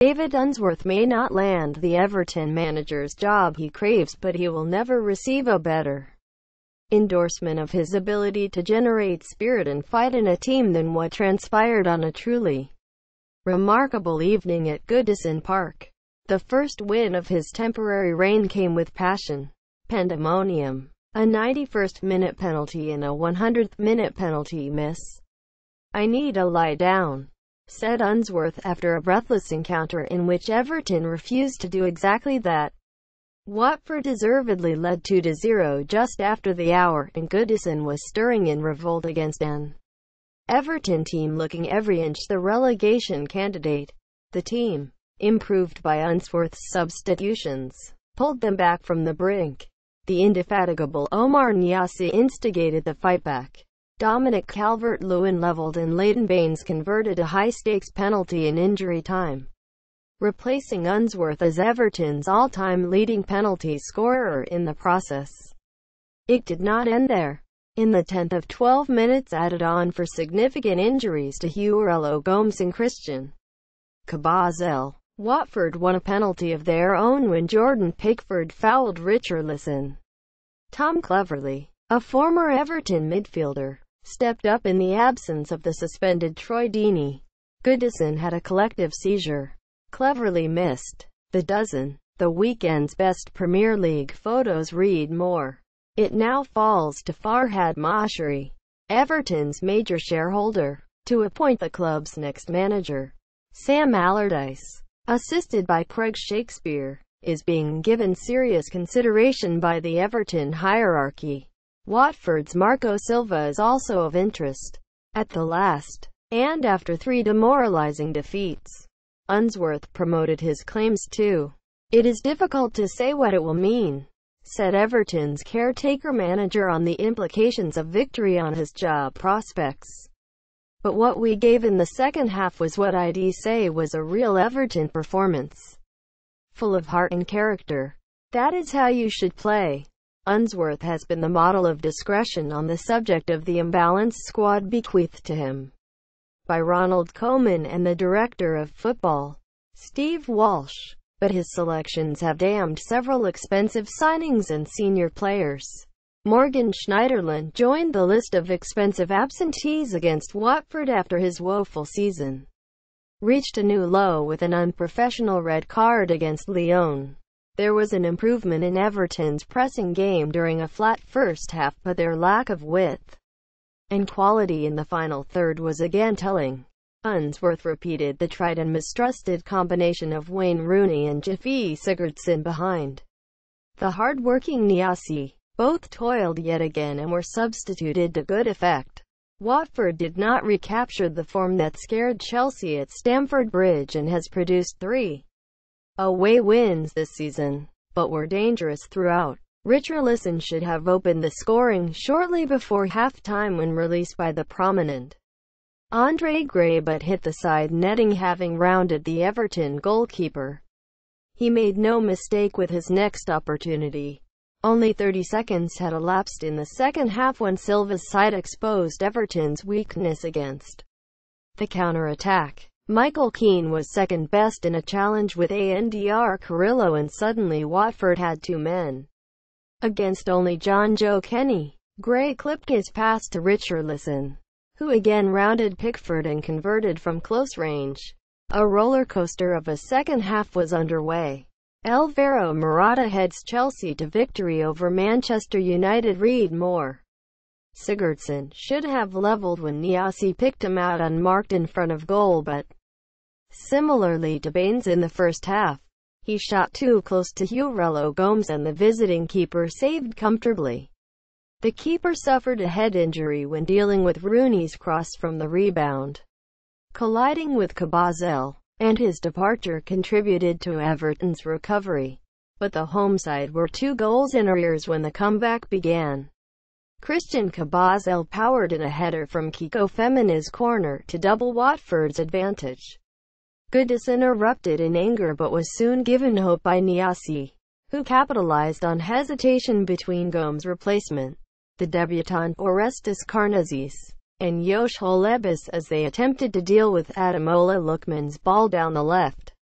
David Unsworth may not land the Everton manager's job he craves, but he will never receive a better endorsement of his ability to generate spirit and fight in a team than what transpired on a truly remarkable evening at Goodison Park. The first win of his temporary reign came with passion, pandemonium, a 91st-minute penalty and a 100th-minute penalty miss. "I need a lie down," said Unsworth after a breathless encounter in which Everton refused to do exactly that. Watford deservedly led 2-0 just after the hour, and Goodison was stirring in revolt against an Everton team looking every inch the relegation candidate. The team, improved by Unsworth's substitutions, pulled them back from the brink. The indefatigable Omar Niasse instigated the fight back. Dominic Calvert-Lewin levelled and Leighton Baines converted a high-stakes penalty in injury time, replacing Unsworth as Everton's all-time leading penalty scorer in the process. It did not end there. In the 10th of 12 minutes added on for significant injuries to Aurelio Gomes and Christian Cabazal, Watford won a penalty of their own when Jordan Pickford fouled Richarlison. Tom Cleverley, a former Everton midfielder, stepped up in the absence of the suspended Troy Deeney. Goodison had a collective seizure. Cleverley missed the dozen. The weekend's best Premier League photos read more. It now falls to Farhad Mashri, Everton's major shareholder, to appoint the club's next manager. Sam Allardyce, assisted by Craig Shakespeare, is being given serious consideration by the Everton hierarchy. Watford's Marco Silva is also of interest. At the last, and after 3 demoralising defeats, Unsworth promoted his claims to "It is difficult to say what it will mean," said Everton's caretaker manager on the implications of victory on his job prospects. "But what we gave in the second half was what I'd say was a real Everton performance. Full of heart and character. That is how you should play." Unsworth has been the model of discretion on the subject of the imbalanced squad bequeathed to him by Ronald Koeman and the director of football, Steve Walsh. But his selections have damned several expensive signings and senior players. Morgan Schneiderlin joined the list of expensive absentees against Watford after his woeful season reached a new low with an unprofessional red card against Lyon. There was an improvement in Everton's pressing game during a flat first half, but their lack of width and quality in the final third was again telling. Unsworth repeated the tried and mistrusted combination of Wayne Rooney and Gylfi Sigurdsson behind the hard-working Niasse. Both toiled yet again and were substituted to good effect. Watford did not recapture the form that scared Chelsea at Stamford Bridge and has produced 3 away wins this season, but were dangerous throughout. Richarlison should have opened the scoring shortly before half-time when released by the prominent Andre Gray, but hit the side netting, having rounded the Everton goalkeeper. He made no mistake with his next opportunity. Only 30 seconds had elapsed in the second half when Silva's side exposed Everton's weakness against the counter-attack. Michael Keane was second best in a challenge with Andr Carrillo, and suddenly Watford had 2 men against only John Joe Kenny. Gray clipped his pass to Richarlison, who again rounded Pickford and converted from close range. A roller coaster of a second half was underway. Alvaro Morata heads Chelsea to victory over Manchester United. Read more. Sigurdsson should have levelled when Niasse picked him out unmarked in front of goal, but similarly to Baines in the first half, he shot too close to Aurelio Gomes and the visiting keeper saved comfortably. The keeper suffered a head injury when dealing with Rooney's cross from the rebound, colliding with Cabazal, and his departure contributed to Everton's recovery. But the home side were 2 goals in arrears when the comeback began. Christian Cabazal powered in a header from Kiko Femina's corner to double Watford's advantage. Goodison erupted in anger but was soon given hope by Niasse, who capitalized on hesitation between Gomes' replacement, the debutant Orestes Karnazes, and Josh Holebas as they attempted to deal with Ademola Lookman's ball down the left.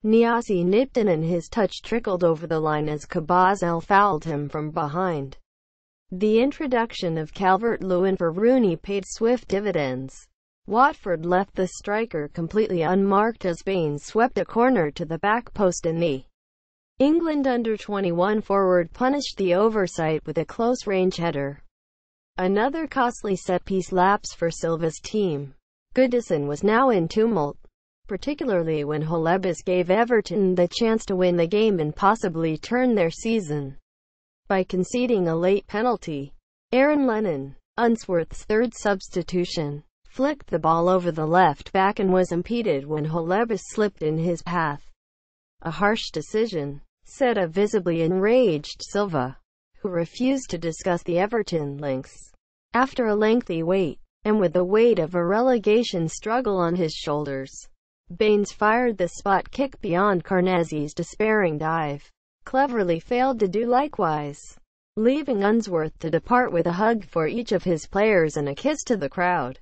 Niasse nipped in and his touch trickled over the line as Cabazal fouled him from behind. The introduction of Calvert-Lewin for Rooney paid swift dividends. Watford left the striker completely unmarked as Baines swept a corner to the back post and the England under-21 forward punished the oversight with a close-range header. Another costly set-piece lapse for Silva's team. Goodison was now in tumult, particularly when Holebas gave Everton the chance to win the game and possibly turn their season by conceding a late penalty. Aaron Lennon, Unsworth's third substitution, flicked the ball over the left back and was impeded when Holebas slipped in his path. "A harsh decision," said a visibly enraged Silva, who refused to discuss the Everton links. After a lengthy wait, and with the weight of a relegation struggle on his shoulders, Baines fired the spot kick beyond Carnezzi's despairing dive. Cleverly failed to do likewise, leaving Unsworth to depart with a hug for each of his players and a kiss to the crowd.